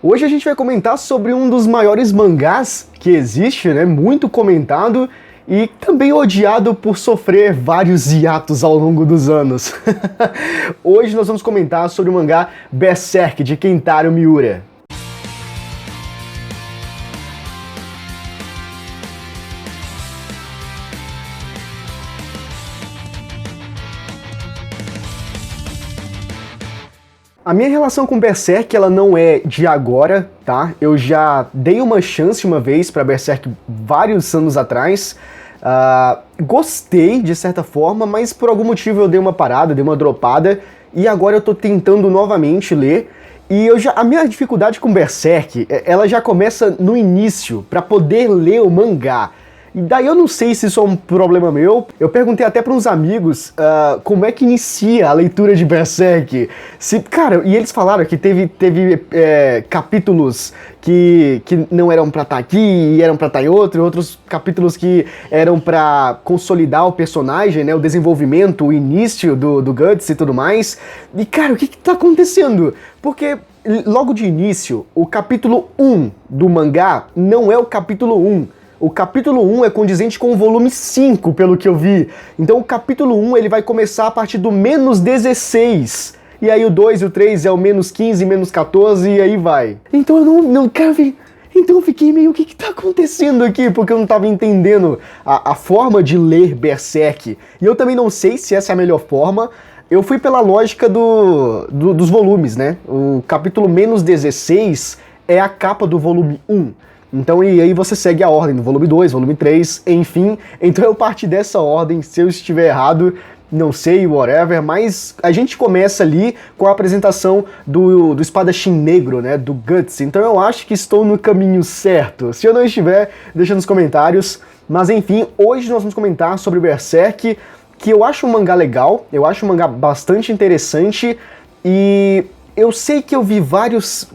Hoje a gente vai comentar sobre um dos maiores mangás que existe, né? Muito comentado e também odiado por sofrer vários hiatos ao longo dos anos. Hoje nós vamos comentar sobre o mangá Berserk, de Kentaro Miura. A minha relação com Berserk, ela não é de agora, tá? Eu já dei uma chance uma vez pra Berserk vários anos atrás. Gostei, de certa forma, mas por algum motivo eu dei uma parada, dei uma dropada, e agora eu tô tentando novamente ler. E a minha dificuldade com Berserk, ela já começa no início, pra poder ler o mangá. E daí eu não sei se isso é um problema meu. Eu perguntei até para uns amigos como é que inicia a leitura de Berserk. Cara, e eles falaram que teve capítulos que não eram pra estar aqui e eram pra estar em outros capítulos que eram pra consolidar o personagem, né, o desenvolvimento, o início do Guts e tudo mais. E cara, o que tá acontecendo? Porque logo de início, o capítulo 1 do mangá não é o capítulo 1. O capítulo 1 é condizente com o volume 5, pelo que eu vi. Então o capítulo 1 ele vai começar a partir do menos 16. E aí o 2 e o 3 é o menos 15, menos 14 e aí vai. Então eu não quero ver. Então eu fiquei meio, o que tá acontecendo aqui? Porque eu não tava entendendo a forma de ler Berserk. E eu também não sei se essa é a melhor forma. Eu fui pela lógica dos volumes, né? O capítulo menos 16 é a capa do volume 1. Então, e aí você segue a ordem do volume 2, volume 3, enfim. Então eu parti dessa ordem, se eu estiver errado, não sei, whatever, mas a gente começa ali com a apresentação do espadachim negro, né, do Guts. Então eu acho que estou no caminho certo. Se eu não estiver, deixa nos comentários. Mas enfim, hoje nós vamos comentar sobre o Berserk, que eu acho um mangá legal, eu acho um mangá bastante interessante e eu sei que eu vi várias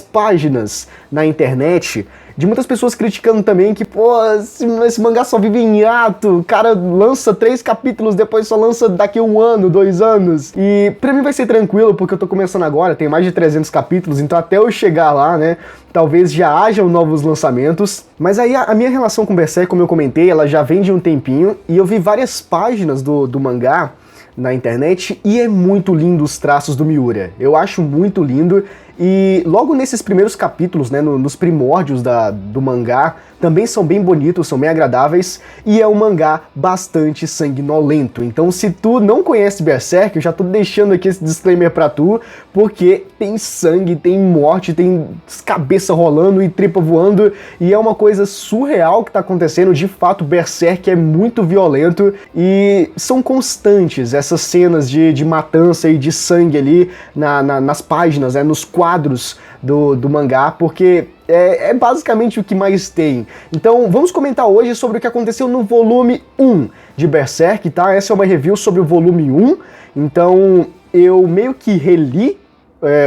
páginas na internet de muitas pessoas criticando também que, pô, esse mangá só vive em hiato, o cara lança 3 capítulos, depois só lança daqui 1 ano, 2 anos. E pra mim vai ser tranquilo, porque eu tô começando agora, tem mais de 300 capítulos, então até eu chegar lá, né, talvez já hajam novos lançamentos. Mas aí a minha relação com Berserk, como eu comentei, ela já vem de um tempinho, e eu vi várias páginas do mangá na internet, e é muito lindo os traços do Miura. Eu acho muito lindo, e logo nesses primeiros capítulos, né, nos primórdios do mangá, também são bem bonitos, são bem agradáveis, e é um mangá bastante sanguinolento. Então se tu não conhece Berserk, eu já tô deixando aqui esse disclaimer pra tu, porque tem sangue, tem morte, tem cabeça rolando e tripa voando, e é uma coisa surreal que tá acontecendo. De fato, Berserk é muito violento, e são constantes essas cenas de matança e de sangue ali nas páginas, né, nos quadros do mangá, porque é basicamente o que mais tem. Então vamos comentar hoje sobre o que aconteceu no volume 1 de Berserk, tá? Essa é uma review sobre o volume 1, então eu meio que reli,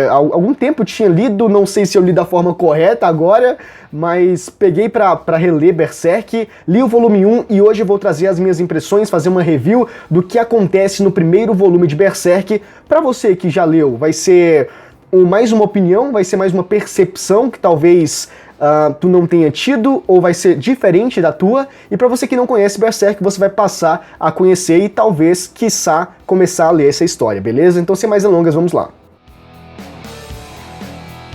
há algum tempo eu tinha lido, não sei se eu li da forma correta agora, mas peguei pra reler Berserk, li o volume 1 e hoje eu vou trazer as minhas impressões, fazer uma review do que acontece no primeiro volume de Berserk. Pra você que já leu, vai ser mais uma opinião, vai ser mais uma percepção que talvez tu não tenha tido, ou vai ser diferente da tua, e pra você que não conhece Berserk, você vai passar a conhecer e talvez, quiçá, começar a ler essa história, beleza? Então sem mais delongas, vamos lá.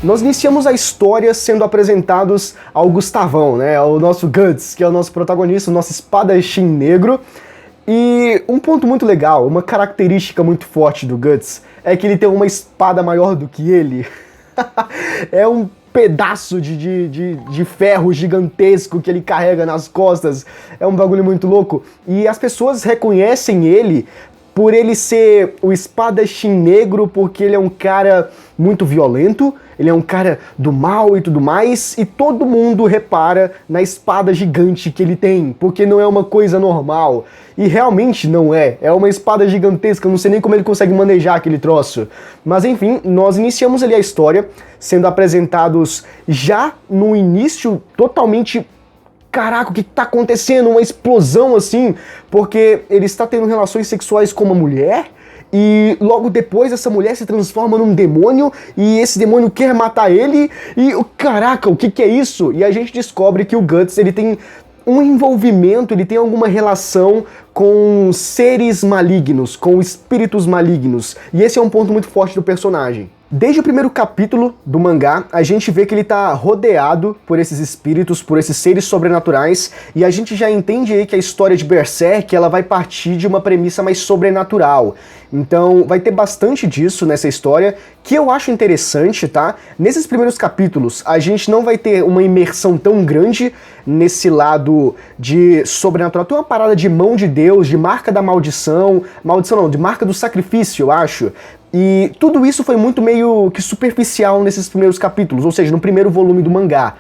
Nós iniciamos a história sendo apresentados ao Gustavão, né, ao nosso Guts, que é o nosso protagonista, o nosso espadachim negro. E um ponto muito legal, uma característica muito forte do Guts, é que ele tem uma espada maior do que ele. É um pedaço de ferro gigantesco que ele carrega nas costas. É um bagulho muito louco. E as pessoas reconhecem ele por ele ser o espadachim negro, porque ele é um cara muito violento, ele é um cara do mal e tudo mais, e todo mundo repara na espada gigante que ele tem, porque não é uma coisa normal. E realmente não é uma espada gigantesca, eu não sei nem como ele consegue manejar aquele troço. Mas enfim, nós iniciamos ali a história, sendo apresentados já no início totalmente... Caraca, o que tá acontecendo? Uma explosão assim, porque ele está tendo relações sexuais com uma mulher e logo depois essa mulher se transforma num demônio e esse demônio quer matar ele e, caraca, o que é isso? E a gente descobre que o Guts, ele tem um envolvimento, ele tem alguma relação com seres malignos, com espíritos malignos, e esse é um ponto muito forte do personagem. Desde o primeiro capítulo do mangá, a gente vê que ele tá rodeado por esses espíritos, por esses seres sobrenaturais, e a gente já entende aí que a história de Berserk, ela vai partir de uma premissa mais sobrenatural. Então vai ter bastante disso nessa história, que eu acho interessante, tá? Nesses primeiros capítulos, a gente não vai ter uma imersão tão grande nesse lado de sobrenatural. Tem uma parada de mão de Deus, de marca da maldição não, de marca do sacrifício, eu acho. E tudo isso foi muito meio que superficial nesses primeiros capítulos, ou seja, no primeiro volume do mangá.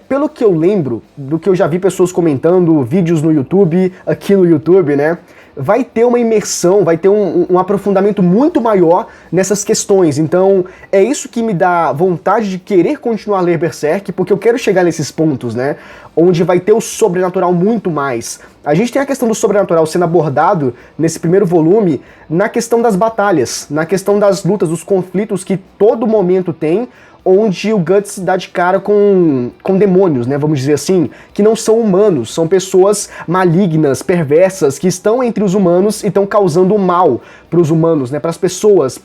Pelo que eu lembro, do que eu já vi pessoas comentando, vídeos no YouTube, aqui no YouTube, né? Vai ter uma imersão, vai ter um aprofundamento muito maior nessas questões. Então, é isso que me dá vontade de querer continuar a ler Berserk, porque eu quero chegar nesses pontos, né? Onde vai ter o sobrenatural muito mais. A gente tem a questão do sobrenatural sendo abordado nesse primeiro volume na questão das batalhas, na questão das lutas, dos conflitos que todo momento tem, onde o Guts se dá de cara com demônios, né, vamos dizer assim, que não são humanos, são pessoas malignas, perversas, que estão entre os humanos e estão causando mal para os humanos, né, para as pessoas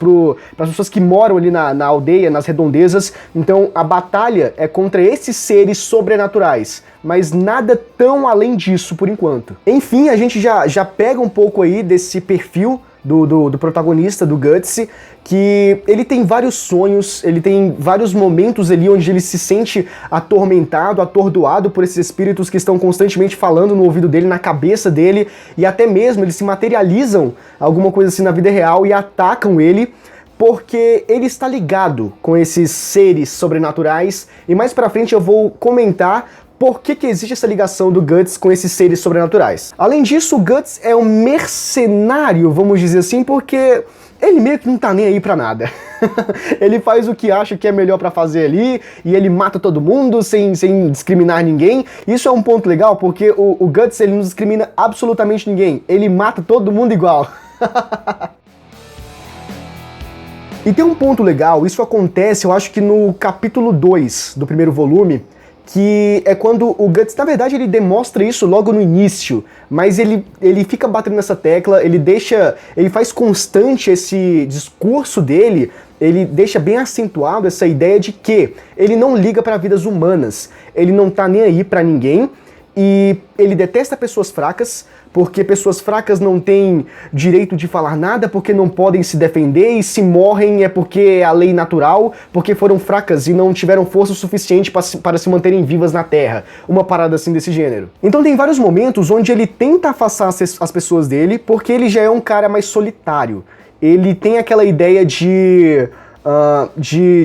que moram ali na aldeia, nas redondezas. Então a batalha é contra esses seres sobrenaturais, mas nada tão além disso por enquanto. Enfim, a gente já pega um pouco aí desse perfil do protagonista, do Guts, que ele tem vários sonhos, ele tem vários momentos ali onde ele se sente atormentado, atordoado por esses espíritos que estão constantemente falando no ouvido dele, na cabeça dele, e até mesmo eles se materializam, alguma coisa assim na vida real, e atacam ele, porque ele está ligado com esses seres sobrenaturais, e mais pra frente eu vou comentar por que existe essa ligação do Guts com esses seres sobrenaturais. Além disso, o Guts é um mercenário, vamos dizer assim, porque ele meio que não tá nem aí pra nada. Ele faz o que acha que é melhor pra fazer ali, e ele mata todo mundo sem discriminar ninguém. Isso é um ponto legal, porque o Guts, ele não discrimina absolutamente ninguém. Ele mata todo mundo igual. E tem um ponto legal, isso acontece, eu acho que no capítulo 2 do primeiro volume, que é quando o Guts, na verdade, ele demonstra isso logo no início, mas ele fica batendo nessa tecla, ele faz constante esse discurso dele, ele deixa bem acentuado essa ideia de que ele não liga para vidas humanas, ele não tá nem aí para ninguém, e ele detesta pessoas fracas, porque pessoas fracas não têm direito de falar nada, porque não podem se defender, e se morrem é porque é a lei natural, porque foram fracas e não tiveram força suficiente para se manterem vivas na Terra. Uma parada assim desse gênero. Então tem vários momentos onde ele tenta afastar as pessoas dele, porque ele já é um cara mais solitário. Ele tem aquela ideia de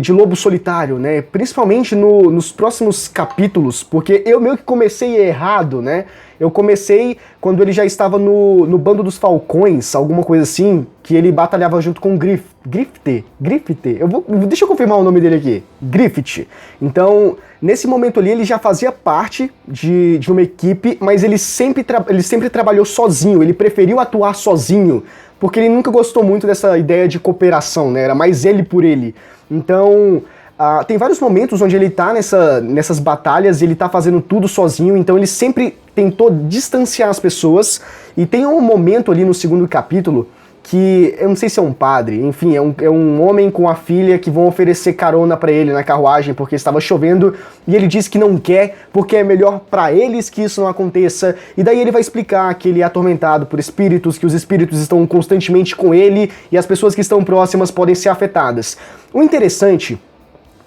lobo solitário, né? Principalmente nos próximos capítulos, porque eu meio que comecei errado, né? Eu comecei quando ele já estava no bando dos Falcões, alguma coisa assim, que ele batalhava junto com Griffith. Deixa eu confirmar o nome dele aqui. Griffith. Então, nesse momento ali, ele já fazia parte de uma equipe, mas ele sempre trabalhou sozinho, ele preferiu atuar sozinho, porque ele nunca gostou muito dessa ideia de cooperação, né? Era mais ele por ele. Então, tem vários momentos onde ele tá nessas batalhas e ele tá fazendo tudo sozinho, então ele sempre tentou distanciar as pessoas, e tem um momento ali no segundo capítulo que, eu não sei se é um padre, enfim, é um homem com a filha que vão oferecer carona pra ele na carruagem porque estava chovendo, e ele diz que não quer, porque é melhor pra eles que isso não aconteça, e daí ele vai explicar que ele é atormentado por espíritos, que os espíritos estão constantemente com ele, e as pessoas que estão próximas podem ser afetadas. O interessante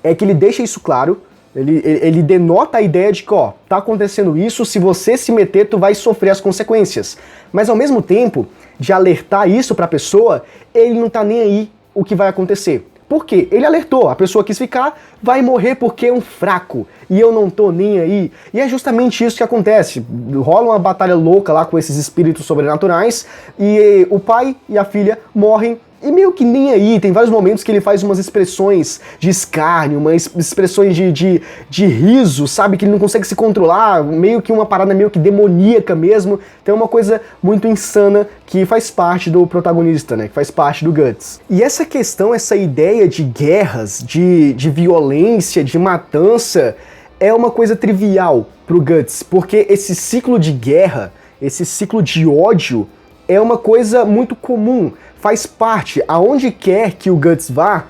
é que ele deixa isso claro, ele denota a ideia de que, ó, tá acontecendo isso, se você se meter, tu vai sofrer as consequências. Mas ao mesmo tempo, de alertar isso pra pessoa, ele não tá nem aí o que vai acontecer. Por quê? Ele alertou, a pessoa quis ficar, vai morrer porque é um fraco, e eu não tô nem aí. E é justamente isso que acontece. Rola uma batalha louca lá com esses espíritos sobrenaturais, e o pai e a filha morrem e meio que nem aí, tem vários momentos que ele faz umas expressões de escárnio, umas expressões de riso, sabe? Que ele não consegue se controlar, meio que uma parada meio que demoníaca mesmo. Então é uma coisa muito insana que faz parte do protagonista, né? Que faz parte do Guts. E essa questão, essa ideia de guerras, de violência, de matança, é uma coisa trivial pro Guts, porque esse ciclo de guerra, esse ciclo de ódio, é uma coisa muito comum, faz parte, aonde quer que o Guts vá,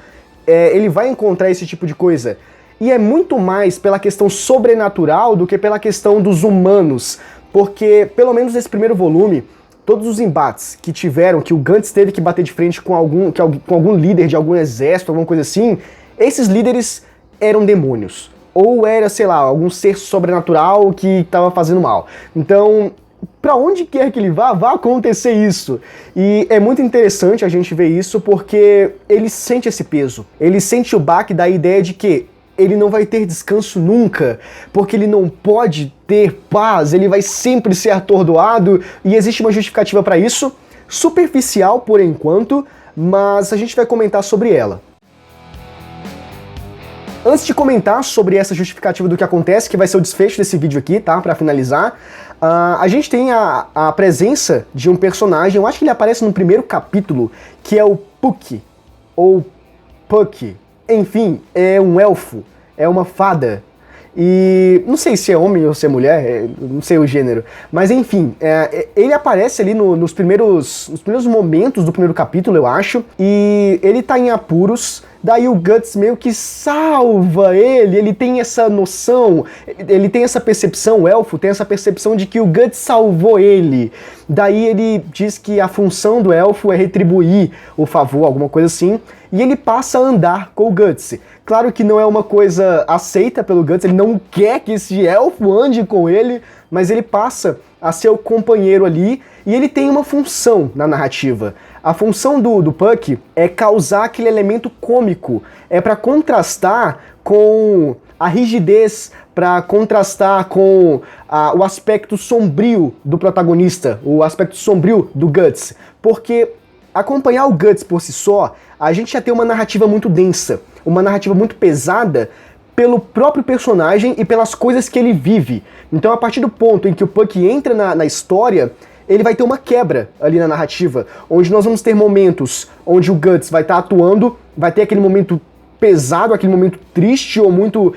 ele vai encontrar esse tipo de coisa. E é muito mais pela questão sobrenatural do que pela questão dos humanos, porque, pelo menos nesse primeiro volume, todos os embates que tiveram, que o Guts teve que bater de frente com algum líder de algum exército, alguma coisa assim, esses líderes eram demônios. Ou era, sei lá, algum ser sobrenatural que estava fazendo mal. Então, pra onde quer que ele vá, vai acontecer isso. E é muito interessante a gente ver isso porque ele sente esse peso. Ele sente o baque da ideia de que ele não vai ter descanso nunca, porque ele não pode ter paz, ele vai sempre ser atordoado, e existe uma justificativa para isso, superficial por enquanto, mas a gente vai comentar sobre ela. Antes de comentar sobre essa justificativa do que acontece, que vai ser o desfecho desse vídeo aqui, tá? Pra finalizar, a gente tem a presença de um personagem, eu acho que ele aparece no primeiro capítulo, que é o Puck, ou Puck. Enfim, é um elfo, é uma fada. E não sei se é homem ou se é mulher, não sei o gênero. Mas enfim, ele aparece ali nos primeiros momentos do primeiro capítulo, eu acho. E ele tá em apuros, daí o Guts meio que salva ele tem essa noção, ele tem essa percepção, o elfo tem essa percepção de que o Guts salvou ele. Daí ele diz que a função do elfo é retribuir o favor, alguma coisa assim. E ele passa a andar com o Guts. Claro que não é uma coisa aceita pelo Guts, ele não quer que esse elfo ande com ele, mas ele passa a ser o companheiro ali, e ele tem uma função na narrativa. A função do Puck é causar aquele elemento cômico, é para contrastar com a rigidez, para contrastar com o aspecto sombrio do protagonista, o aspecto sombrio do Guts, porque acompanhar o Guts por si só, a gente já tem uma narrativa muito densa, uma narrativa muito pesada pelo próprio personagem e pelas coisas que ele vive. Então, a partir do ponto em que o Puck entra na história, ele vai ter uma quebra ali na narrativa, onde nós vamos ter momentos onde o Guts vai estar atuando, vai ter aquele momento pesado, aquele momento triste ou muito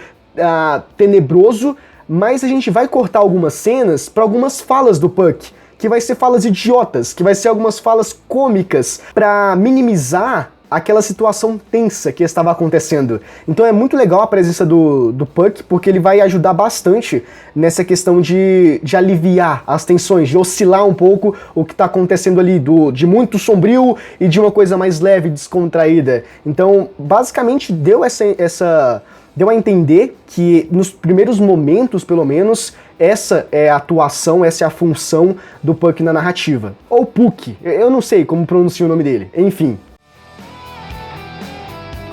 tenebroso, mas a gente vai cortar algumas cenas para algumas falas do Puck, que vai ser falas idiotas, que vai ser algumas falas cômicas para minimizar aquela situação tensa que estava acontecendo. Então é muito legal a presença do Puck, porque ele vai ajudar bastante nessa questão de aliviar as tensões, de oscilar um pouco o que está acontecendo ali, de muito sombrio e de uma coisa mais leve, descontraída. Então, basicamente, deu a entender que nos primeiros momentos, pelo menos, essa é a atuação, essa é a função do Puck na narrativa. Ou Puck, eu não sei como pronuncia o nome dele, enfim.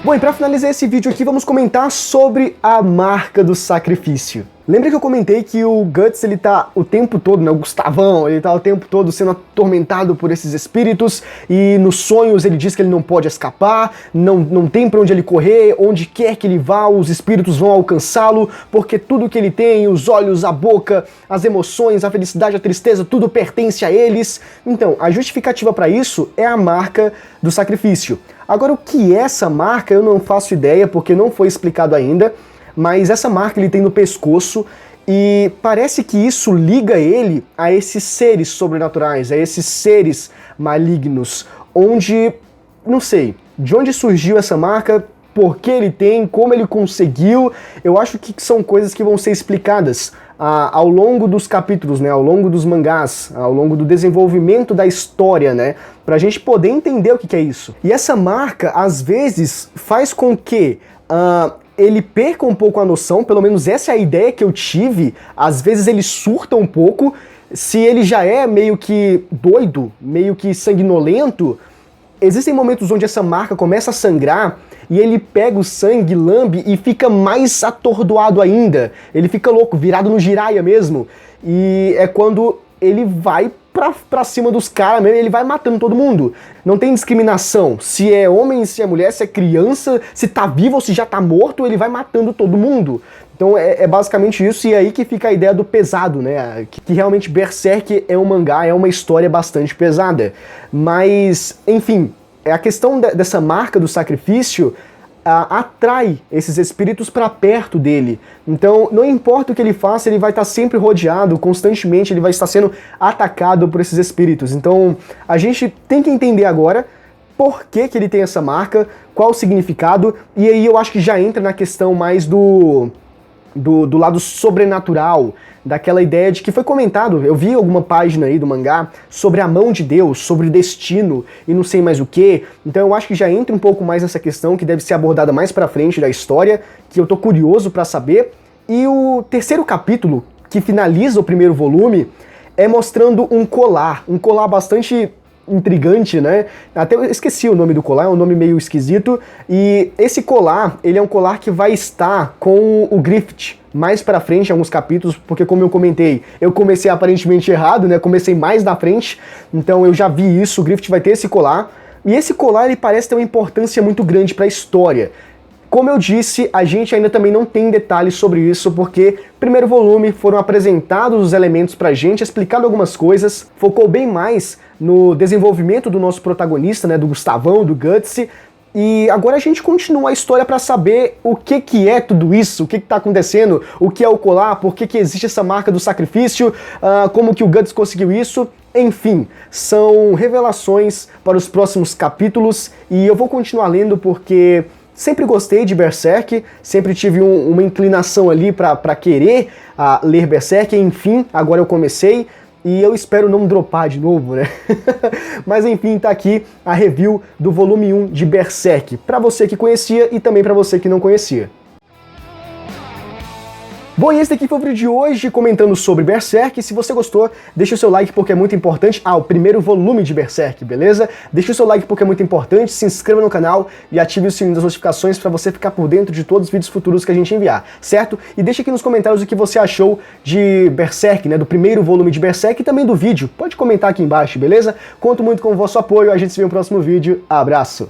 Bom, e pra finalizar esse vídeo aqui, vamos comentar sobre a marca do sacrifício. Lembra que eu comentei que o Guts, ele tá o tempo todo, né, o Gustavão, ele tá o tempo todo sendo atormentado por esses espíritos, e nos sonhos ele diz que ele não pode escapar, não tem pra onde ele correr, onde quer que ele vá, os espíritos vão alcançá-lo, porque tudo que ele tem, os olhos, a boca, as emoções, a felicidade, a tristeza, tudo pertence a eles. Então, a justificativa pra isso é a marca do sacrifício. Agora, o que é essa marca, eu não faço ideia, porque não foi explicado ainda, mas essa marca ele tem no pescoço e parece que isso liga ele a esses seres sobrenaturais, a esses seres malignos, onde, não sei, de onde surgiu essa marca, por que ele tem, como ele conseguiu, eu acho que são coisas que vão ser explicadas ao longo dos capítulos, né, ao longo dos mangás, ao longo do desenvolvimento da história, né, pra gente poder entender o que é isso. E essa marca, às vezes, faz com que ele perca um pouco a noção, pelo menos essa é a ideia que eu tive, às vezes ele surta um pouco, se ele já é meio que doido, meio que sanguinolento, existem momentos onde essa marca começa a sangrar e ele pega o sangue, lambe e fica mais atordoado ainda. Ele fica louco, virado no giraia mesmo. E é quando ele vai pra cima dos caras mesmo, ele vai matando todo mundo. Não tem discriminação. Se é homem, se é mulher, se é criança, se tá vivo ou se já tá morto, ele vai matando todo mundo. Então é basicamente isso, e é aí que fica a ideia do pesado, né? Que realmente Berserk é um mangá, é uma história bastante pesada. Mas, enfim, a questão dessa marca do sacrifício atrai esses espíritos para perto dele. Então, não importa o que ele faça, ele vai estar sempre rodeado, constantemente, ele vai estar sendo atacado por esses espíritos. Então, a gente tem que entender agora por que ele tem essa marca, qual o significado, e aí eu acho que já entra na questão mais do lado sobrenatural, daquela ideia de que foi comentado, eu vi alguma página aí do mangá sobre a mão de Deus, sobre destino e não sei mais o que. Então eu acho que já entra um pouco mais nessa questão que deve ser abordada mais pra frente da história, que eu tô curioso pra saber. E o terceiro capítulo, que finaliza o primeiro volume, é mostrando um colar bastante intrigante, né? Até eu esqueci o nome do colar, é um nome meio esquisito. E esse colar, ele é um colar que vai estar com o Griffith mais pra frente em alguns capítulos, porque como eu comentei, eu comecei aparentemente errado, né? Comecei mais na frente, então eu já vi isso, o Griffith vai ter esse colar. E esse colar, ele parece ter uma importância muito grande pra história. Como eu disse, a gente ainda também não tem detalhes sobre isso, porque primeiro volume foram apresentados os elementos pra gente, explicado algumas coisas, focou bem mais no desenvolvimento do nosso protagonista, né, do Gustavão, do Gutsy, e agora a gente continua a história pra saber o que é tudo isso, o que tá acontecendo, o que é o colar, por que existe essa marca do sacrifício, como que o Guts conseguiu isso. Enfim, são revelações para os próximos capítulos, e eu vou continuar lendo porque sempre gostei de Berserk, sempre tive uma inclinação ali pra querer ler Berserk, enfim, agora eu comecei e eu espero não dropar de novo, né? Mas enfim, tá aqui a review do volume 1 de Berserk, pra você que conhecia e também pra você que não conhecia. Bom, e esse daqui foi o vídeo de hoje comentando sobre Berserk. Se você gostou, deixa o seu like porque é muito importante. O primeiro volume de Berserk, beleza? Deixa o seu like porque é muito importante, se inscreva no canal e ative o sininho das notificações para você ficar por dentro de todos os vídeos futuros que a gente enviar, certo? E deixa aqui nos comentários o que você achou de Berserk, né? Do primeiro volume de Berserk e também do vídeo. Pode comentar aqui embaixo, beleza? Conto muito com o vosso apoio, a gente se vê no próximo vídeo. Abraço!